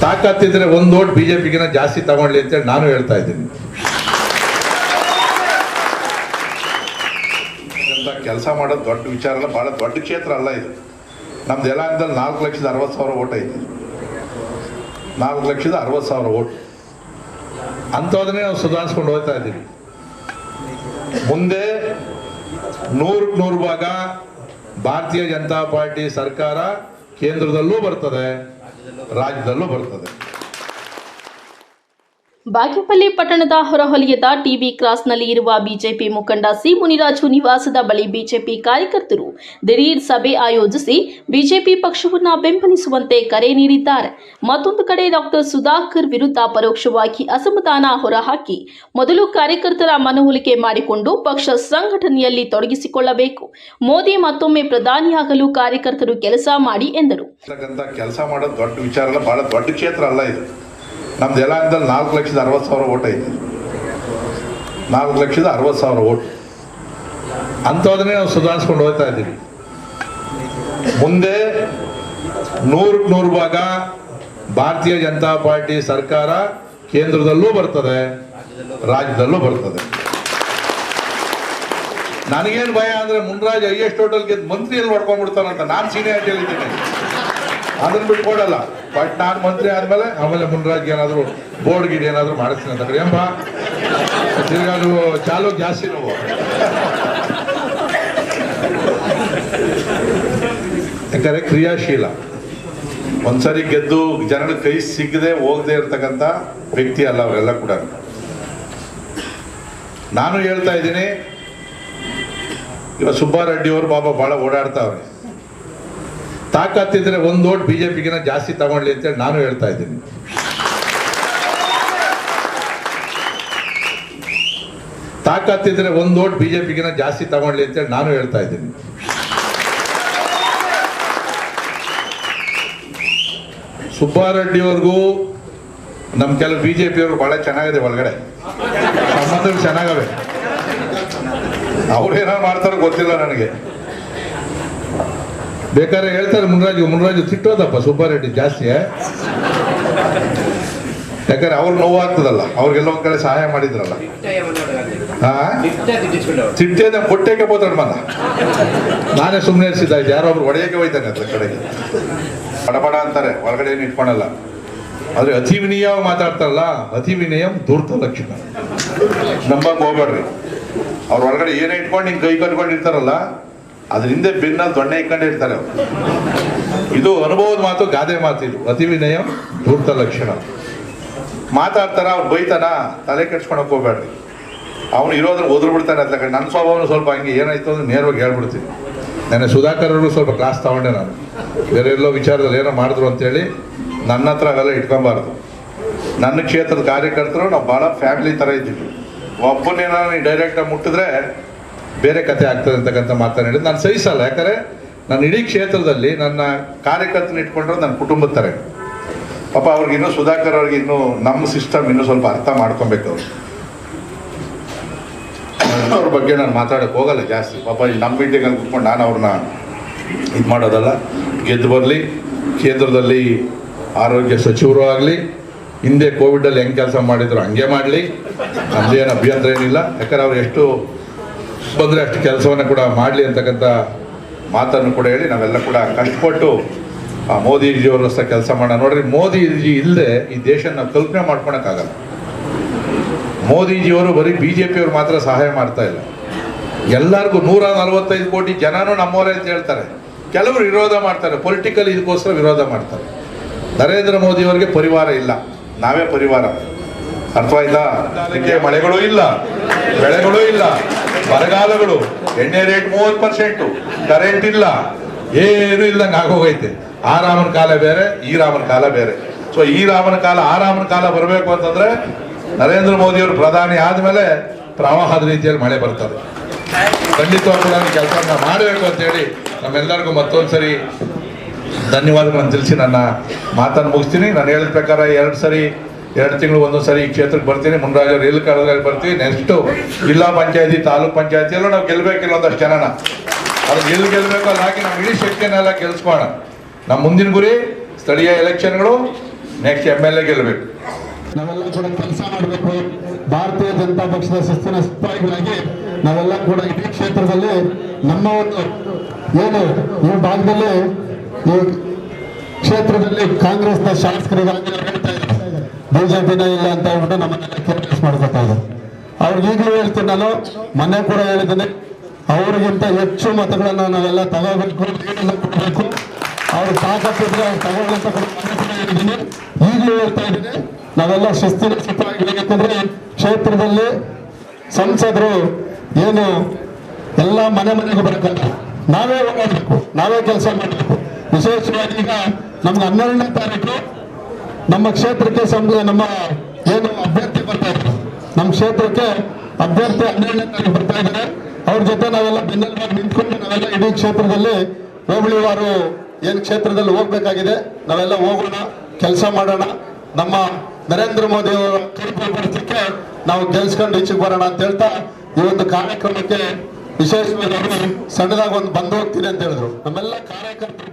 ತಾಕತ್ತಿದ್ರೆ ಒಂದು ಓಟ್ ಬಿಜೆಪಿಗಿನ ಜಾಸ್ತಿ ತಗೊಳ್ಳಿ ಅಂತೇಳಿ ನಾನು ಹೇಳ್ತಾ ಇದ್ದೀನಿ. ಕೆಲಸ ಮಾಡೋದು ದೊಡ್ಡ ವಿಚಾರ ಅಲ್ಲ, ಬಹಳ ದೊಡ್ಡ ಕ್ಷೇತ್ರ ಅಲ್ಲ ಇದು. ನಮ್ದು ಯಲಹಂಕದಲ್ಲಿ 4,60,000 ಓಟ್ ಐತೆ. 4,60,000 ಓಟ್ ಅಂಥದನ್ನೇ ನಾವು ಸುಧಾರಿಸ್ಕೊಂಡು ಹೋಗ್ತಾ ಇದ್ದೀವಿ. ಮುಂದೆ 100% ಭಾಗ ಭಾರತೀಯ ಜನತಾ ಪಾರ್ಟಿ ಸರ್ಕಾರ ಕೇಂದ್ರದಲ್ಲೂ ಬರ್ತದೆ, ರಾಜ್ಯದಲ್ಲೂ ಬರ್ತದೆ. ಬಾಗೇಪಲ್ಲಿ ಪಟ್ಟಣದ ಹೊರವಲಯದ ಟಿಬಿ ಕ್ರಾಸ್ನಲ್ಲಿ ಇರುವ ಬಿಜೆಪಿ ಮುಖಂಡ ಸಿ ಮುನಿರಾಜು ನಿವಾಸದ ಬಳಿ ಬಿಜೆಪಿ ಕಾರ್ಯಕರ್ತರು ದಿಢೀರ್ ಸಭೆ ಆಯೋಜಿಸಿ ಬಿಜೆಪಿ ಪಕ್ಷವನ್ನು ಬೆಂಬಲಿಸುವಂತೆ ಕರೆ ನೀಡಿದ್ದಾರೆ. ಮತ್ತೊಂದು ಕಡೆ ಡಾಕ್ಟರ್ ಸುಧಾಕರ್ ವಿರುದ್ಧ ಪರೋಕ್ಷವಾಗಿ ಅಸಮಾಧಾನ ಹೊರಹಾಕಿ ಮೊದಲು ಕಾರ್ಯಕರ್ತರ ಮನವೊಲಿಕೆ ಮಾಡಿಕೊಂಡು ಪಕ್ಷ ಸಂಘಟನೆಯಲ್ಲಿ ತೊಡಗಿಸಿಕೊಳ್ಳಬೇಕು. ಮೋದಿ ಮತ್ತೊಮ್ಮೆ ಪ್ರಧಾನಿಯಾಗಲು ಕಾರ್ಯಕರ್ತರು ಕೆಲಸ ಮಾಡಿ ಎಂದರು. ಕೆಲಸ ಮಾಡೋದು ದೊಡ್ಡ ವಿಚಾರ ಅಲ್ಲ, ಬಹಳ ದೊಡ್ಡ ಕ್ಷೇತ್ರ ಅಲ್ಲ ಇದು. ನಮ್ದು ಯಲಹಂಕದಲ್ಲಿ 4,60,000 ಓಟ್ ಐತೆ. 4,60,000 ಓಟ್ ಅಂಥದನ್ನೇ ನಾವು ಸುಧಾರಿಸ್ಕೊಂಡು ಹೋಗ್ತಾ ಇದ್ದೀವಿ. ಮುಂದೆ 100% ಭಾಗ ಭಾರತೀಯ ಜನತಾ ಪಾರ್ಟಿ ಸರ್ಕಾರ ಕೇಂದ್ರದಲ್ಲೂ ಬರ್ತದೆ, ರಾಜ್ಯದಲ್ಲೂ ಬರ್ತದೆ. ನನಗೇನು ಭಯ ಅಂದ್ರೆ ಮುನ್ರಾಜ್ ಹೈಯೆಸ್ಟ್ ಟೋಟಲ್ ಗೆದ್ದು ಮಂತ್ರಿಯಲ್ಲಿ ಹೊಡ್ಕೊಂಡ್ಬಿಡ್ತಾನಂತ. ನಾನು ಸೀನಿಯಾರಿಟಿ ಹೇಳಿದ್ದೀನಿ, ಅದನ್ನ ಬಿಟ್ಕೊಡಲ್ಲ. ಬಟ್ ನಾನು ಮಂತ್ರಿ ಆಮೇಲೆ ಮುನ್ರಾಜ್ಗೆ ಏನಾದ್ರು ಬೋರ್ಡ್ ಗಿಡ್ ಏನಾದ್ರು ಮಾಡಿಸ್ತೀನಿ ಅಂತ ಎಂಬ ತಿರ್ಗಾ ನೀವು ಚಾಲು ಜಾಸ್ತಿ ನಾವು ಯಾಕಂದ್ರೆ ಕ್ರಿಯಾಶೀಲ, ಒಂದ್ಸರಿ ಗೆದ್ದು ಜನಗಳ ಕೈ ಸಿಗದೆ ಹೋಗದೆ ಇರ್ತಕ್ಕಂಥ ವ್ಯಕ್ತಿ ಅಲ್ಲ ಅವರೆಲ್ಲ ಕೂಡ. ನಾನು ಹೇಳ್ತಾ ಇದ್ದೀನಿ, ಇವಾಗ ಸುಬ್ಬಾರೆಡ್ಡಿ ಅವರು ಬಾಬಾ ಬಹಳ ಓಡಾಡ್ತಾವ್ರೆ. ತಾಕತ್ತಿದ್ರೆ ಒಂದು ಓಟ್ ಬಿಜೆಪಿಗಿನ ಜಾಸ್ತಿ ತಗೊಳ್ಳಿ ಅಂತೇಳಿ ನಾನು ಹೇಳ್ತಾ ಇದ್ದೀನಿ. ತಾಕತ್ತಿದ್ರೆ ಒಂದು ಓಟ್ ಬಿಜೆಪಿಗಿನ ಜಾಸ್ತಿ ತಗೊಳ್ಳಿ ಅಂತೇಳಿ ನಾನು ಹೇಳ್ತಾ ಇದ್ದೀನಿ. ಸುಬ್ಬಾರೆಡ್ಡಿಯವ್ರಿಗೂ ನಮ್ಮ ಕೆಲವು ಬಿಜೆಪಿಯವರು ಬಹಳ ಚೆನ್ನಾಗಿದೆ, ಒಳಗಡೆ ಸಂಬಂಧಗಳು ಚೆನ್ನಾಗವೆ. ಅವ್ರು ಏನಾರು ಮಾಡ್ತಾರೋ ಗೊತ್ತಿಲ್ಲ ನನಗೆ. ಬೇಕಾದ್ರೆ ಹೇಳ್ತಾರೆ ಮುನ್ರಾಜು ತಿಟ್ಟೋದಪ್ಪ ಸುಬ್ಬಾರೆಡ್ಡಿ ಜಾಸ್ತಿ. ಯಾಕಂದ್ರೆ ಅವ್ರು ನೋವಾಗ್ತದಲ್ಲ, ಅವ್ರಿಗೆಲ್ಲ ಒಂದ್ ಕಡೆ ಸಹಾಯ ಮಾಡಿದ್ರಲ್ಲ. ತಿಟ್ಟೇದ ಕೊಟ್ಟೆಗೆ ಹೋತಾಡ ಮನ ನಾನೇ ಸುಮ್ಮನೆ ಇರಿಸಿದ್ದ, ಯಾರೊಬ್ರು ಹೊಡೆಯಕ್ಕೆ ಹೋಯ್ತಾನೆ ಅದ್ರ ಕಡೆಗೆ. ಬಡಬಡ ಅಂತಾರೆ, ಹೊರಗಡೆ ಏನು ಇಟ್ಕೊಳಲ್ಲ. ಆದ್ರೆ ಅತಿ ವಿನಯ ಮಾತಾಡ್ತಾರಲ್ಲ, ಅತಿ ವಿನಯಂ ಧೂರ್ತ ಲಕ್ಷಣ. ನಂಬಕ್ ಹೋಗ್ಬೇಡ್ರಿ. ಅವ್ರ ಹೊರಗಡೆ ಏನೇ ಇಟ್ಕೊಂಡು ಹಿಂಗೆ ಕೈ ಕಟ್ಕೊಂಡಿರ್ತಾರಲ್ಲ, ಅದ್ರ ಹಿಂದೆ ಬೆನ್ನ ದೊಣ್ಣೆ ಇಟ್ಕೊಂಡಿರ್ತಾರೆ ಅವರು. ಇದು ಅನುಭವದ ಮಾತು, ಗಾದೆ ಮಾತು. ಇದು ಅತಿ ವಿನಯ ಧೂರ್ತ ಲಕ್ಷಣ. ಮಾತಾಡ್ತಾರ, ಅವ್ರು ಬೈತಾನ, ತಲೆ ಕೆಡ್ಸ್ಕೊಳಕ್ ಹೋಗ್ಬೇಡ್ರಿ. ಅವ್ನು ಇರೋದ್ರ ಓದ್ರು ಬಿಡ್ತಾನೆ ಅದ್ಲ ಕಡೆ. ನನ್ನ ಸ್ವಭಾವನು ಸ್ವಲ್ಪ ಹಂಗೆ, ಏನಾಯ್ತು ಅಂದ್ರೆ ನೇರವಾಗಿ ಹೇಳ್ಬಿಡ್ತೀನಿ. ನೆನ್ನೆ ಸುಧಾಕರ್ ಅವರು ಸ್ವಲ್ಪ ಕ್ಲಾಸ್ ತಗೊಂಡೆ ನಾನು. ಬೇರೆ ಎಲ್ಲೋ ವಿಚಾರದಲ್ಲಿ ಏನೋ ಮಾಡಿದ್ರು ಅಂತೇಳಿ ನನ್ನ ಹತ್ರ ಅವೆಲ್ಲ ಇಟ್ಕೊಬಾರ್ದು. ನನ್ನ ಕ್ಷೇತ್ರದ ಕಾರ್ಯಕರ್ತರು ನಾವು ಭಾಳ ಫ್ಯಾಮಿಲಿ ಥರ ಇದ್ದೀವಿ. ಒಬ್ಬನೇನಾದ್ರು ನೀವು ಡೈರೆಕ್ಟಾಗಿ ಮುಟ್ಟಿದ್ರೆ ಬೇರೆ ಕತೆ ಆಗ್ತದೆ ಅಂತಕ್ಕಂಥ ಮಾತನ್ನು ಹೇಳಿದ್ದು ನಾನು ಸಹಿಸಲ್ಲ. ಯಾಕಂದರೆ ನನ್ನ ಇಡೀ ಕ್ಷೇತ್ರದಲ್ಲಿ ನನ್ನ ಕಾರ್ಯಕರ್ತನ ಇಟ್ಕೊಂಡ್ರೆ ನನ್ನ ಕುಟುಂಬದ ಥರ. ಪಾಪ ಅವ್ರಿಗೆ ಇನ್ನೂ ಸುಧಾಕರ್ ಅವ್ರಿಗೆ ಇನ್ನೂ ನಮ್ಮ ಸಿಸ್ಟಮ್ ಇನ್ನೂ ಸ್ವಲ್ಪ ಅರ್ಥ ಮಾಡ್ಕೊಬೇಕು. ಅವ್ರ ಬಗ್ಗೆ ನಾನು ಮಾತಾಡೋಕ್ಕೆ ಹೋಗಲ್ಲ ಜಾಸ್ತಿ. ಪಾಪ ಇಲ್ಲಿ ನಮ್ಮ ಮೀಟಿಂಗಲ್ಲಿ ಕೂತ್ಕೊಂಡು ನಾನು ಅವ್ರನ್ನ ಇದು ಮಾಡೋದಲ್ಲ. ಗೆದ್ದು ಬರಲಿ, ಕೇಂದ್ರದಲ್ಲಿ ಆರೋಗ್ಯ ಸಚಿವರು ಆಗಲಿ, ಹಿಂದೆ ಕೋವಿಡಲ್ಲಿ ಹೆಂಗೆ ಕೆಲಸ ಮಾಡಿದ್ರು ಹಂಗೆ ಮಾಡಲಿ, ನಮ್ಮದೇನು ಅಭ್ಯಂತರ ಏನಿಲ್ಲ. ಯಾಕಂದ್ರೆ ಅವ್ರು ಎಷ್ಟು ಬಂದರೆ ಅಷ್ಟು ಕೆಲಸವನ್ನು ಕೂಡ ಮಾಡಲಿ ಅಂತಕ್ಕಂಥ ಮಾತನ್ನು ಕೂಡ ಹೇಳಿ ನಾವೆಲ್ಲ ಕೂಡ ಕಷ್ಟಪಟ್ಟು ಮೋದಿಜಿಯವ್ರ ಸಹ ಕೆಲಸ ಮಾಡೋಣ. ನೋಡ್ರಿ, ಮೋದಿಜಿ ಇಲ್ಲದೆ ಈ ದೇಶ ನಾವು ಕಲ್ಪನೆ ಮಾಡ್ಕೊಳಕ್ಕಾಗಲ್ಲ. ಮೋದಿಜಿಯವರು ಬರೀ BJP-ಯವರು ಮಾತ್ರ ಸಹಾಯ ಮಾಡ್ತಾ ಇಲ್ಲ, ಎಲ್ಲರಿಗೂ 145 ಕೋಟಿ ಜನನೂ ನಮ್ಮವರೇ ಅಂತ ಹೇಳ್ತಾರೆ. ಕೆಲವರು ವಿರೋಧ ಮಾಡ್ತಾರೆ, ಪೊಲಿಟಿಕಲ್ ಇದಕ್ಕೋಸ್ಕರ ವಿರೋಧ ಮಾಡ್ತಾರೆ. ನರೇಂದ್ರ ಮೋದಿಯವರಿಗೆ ಪರಿವಾರ ಇಲ್ಲ, ನಾವೇ ಪರಿವಾರ. ಅರ್ಥವಾಯ್ತಾ? ಅದಕ್ಕೆ ಮಳೆಗಳೂ ಇಲ್ಲ, ಬೆಳೆಗಳೂ ಇಲ್ಲ, ಬರಗಾಲಗಳು, ಎಣ್ಣೆ ರೇಟ್ 30%, ಕರೆಂಟ್ ಇಲ್ಲ, ಏನು ಇಲ್ದಂಗೆ ಆಗೋಗೈತೆ. ಆ ರಾಮನ ಕಾಲ ಬೇರೆ, ಈ ರಾಮನ ಕಾಲ ಬೇರೆ. ಸೊ ಈ ರಾಮನ ಕಾಲ, ಆ ರಾಮನ ಕಾಲ ಬರಬೇಕು ಅಂತಂದ್ರೆ ನರೇಂದ್ರ ಮೋದಿಯವರು ಪ್ರಧಾನಿ ಆದಮೇಲೆ ಪ್ರವಾಹದ ರೀತಿಯಲ್ಲಿ ಮಳೆ ಬರ್ತದೆ. ಖಂಡಿತವಾಗ್ಲೂ ನಾನು ಕೆಲಸ ಮಾಡಬೇಕು ಅಂತೇಳಿ ನಮ್ಮೆಲ್ಲರಿಗೂ ಮತ್ತೊಂದು ಸರಿ ಧನ್ಯವಾದಗಳನ್ನು ತಿಳಿಸಿ ನನ್ನ ಮಾತನ್ನು ಮುಗಿಸ್ತೀನಿ. ನಾನು ಹೇಳಿದ ಪ್ರಕಾರ 2 ತಿಂಗಳು ಒಂದೊಂದು ಸರಿ ಈ ಕ್ಷೇತ್ರಕ್ಕೆ ಬರ್ತೀನಿ. ಮುನ್ರಾಜರು ಎಲ್ಲಿ ಕರೆದಲ್ಲಿ ಬರ್ತೀವಿ. ನೆಕ್ಸ್ಟು ಜಿಲ್ಲಾ ಪಂಚಾಯತಿ, ತಾಲೂಕ್ ಪಂಚಾಯತಿಯಲ್ಲೂ ನಾವು ಗೆಲ್ಲಬೇಕಿಲ್ಲ ಒಂದಷ್ಟು ಜನನ. ಅದು ಎಲ್ಲಿ ಗೆಲ್ಲಬೇಕು ಅಲ್ಲಿ ಹಾಕಿ ನಾವು ಇಡೀ ಶಕ್ತಿಯನ್ನೆಲ್ಲ ಗೆಲ್ಸ್ಕೋಣ. ನಮ್ಮ ಮುಂದಿನ ಗುರಿ ಸ್ಥಳೀಯ ಎಲೆಕ್ಷನ್ಗಳು, ನೆಕ್ಸ್ಟ್ MLA ಗೆಲ್ಲಬೇಕು. ನಾವೆಲ್ಲ ಕೂಡ ಕೆಲಸ ಮಾಡಬೇಕು. ಭಾರತೀಯ ಜನತಾ ಪಕ್ಷದ ಶಿಸ್ತಿನ ಸಿಪಾಯಿಗಳಾಗಿ ನಾವೆಲ್ಲ ಕೂಡ ಇಡೀ ಕ್ಷೇತ್ರದಲ್ಲಿ ನಮ್ಮ ಒಂದು ಏನು ಈ ಭಾಗದಲ್ಲಿ ಈ ಕ್ಷೇತ್ರದಲ್ಲಿ ಕಾಂಗ್ರೆಸ್ನ ಶಾಸಕರಿಗಾಗಿ ಹೇಳ್ತಾ ಇದ್ದಾರೆ ಬಿಜೆಪಿನ ಇಲ್ಲ ಅಂತ ಹೇಳ್ಬಿಟ್ಟು ನಮ್ಮನ್ನೆಲ್ಲ ಕೇರ್ಲೆಸ್ ಮಾಡ್ಕೊತಾ ಇದ್ದಾರೆ. ಅವ್ರಿಗೆ ಈಗಲೂ ಹೇಳ್ತೀನಿ, ನಾನು ಮೊನ್ನೆ ಕೂಡ ಹೇಳಿದ್ದೀನಿ, ಅವ್ರಿಗಿಂತ ಹೆಚ್ಚು ಮತಗಳನ್ನು ನಾವೆಲ್ಲ ತಗೋಬೇಕು, ಕೊಡಬೇಕು. ಅವ್ರು ತಾಕತ್ತಿದ್ರೆ ಅವ್ರು ತಗೊಳ್ಳಂತ ಹೇಳಿದ್ದೀನಿ. ಈಗಲೂ ಹೇಳ್ತಾ ಇದ್ದೀನಿ, ನಾವೆಲ್ಲ ಶಿಸ್ತಿನ ಸಿಪಾಯಿಗಳು. ಯಾಕಂದ್ರೆ ಕ್ಷೇತ್ರದಲ್ಲಿ ಸಂಸದರು ಏನು ಎಲ್ಲ ಮನೆ ಮನೆಗೂ ಬರಬೇಕಲ್ಲ, ನಾವೇ ಓಡಾಡಬೇಕು, ನಾವೇ ಕೆಲಸ ಮಾಡಬೇಕು. ವಿಶೇಷವಾಗಿ ಈಗ ನಮ್ಗೆ 12ನೇ ತಾರೀಕು ನಮ್ಮ ಕ್ಷೇತ್ರಕ್ಕೆ ನಮ್ಮ ಏನು ಅಭ್ಯರ್ಥಿ ಬರ್ತಾ ಇದ್ರು, ನಮ್ಮ ಕ್ಷೇತ್ರಕ್ಕೆ ಅಭ್ಯರ್ಥಿ 12ನೇ ತಾರೀಕು ಬರ್ತಾ ಇದ್ದಾರೆ. ಅವ್ರ ಜೊತೆ ನಾವೆಲ್ಲ ಬೆನ್ನೆಲುಬಾಗಿ ನಿಂತ್ಕೊಂಡು ನಾವೆಲ್ಲ ಇಡೀ ಕ್ಷೇತ್ರದಲ್ಲಿ ಹೋಬಳಿವಾರು ಏನು ಕ್ಷೇತ್ರದಲ್ಲಿ ಹೋಗ್ಬೇಕಾಗಿದೆ, ನಾವೆಲ್ಲ ಹೋಗೋಣ, ಕೆಲಸ ಮಾಡೋಣ. ನಮ್ಮ ನರೇಂದ್ರ ಮೋದಿ ಅವರ ಕೈಗೊಳ್ಳಿಸಲಿಕ್ಕೆ ನಾವು ಗೆಲ್ಸ್ಕೊಂಡು ಈಚೆಗೆ ಬರೋಣ ಅಂತ ಹೇಳ್ತಾ ಈ ಒಂದು ಕಾರ್ಯಕ್ರಮಕ್ಕೆ ವಿಶೇಷವಾಗಿ ಅವರು ಸಣ್ಣದಾಗಿ ಒಂದು ಬಂದು ಹೋಗ್ತೀನಿ ಅಂತ ಹೇಳಿದ್ರು. ನಮ್ಮೆಲ್ಲ ಕಾರ್ಯಕರ್ತರು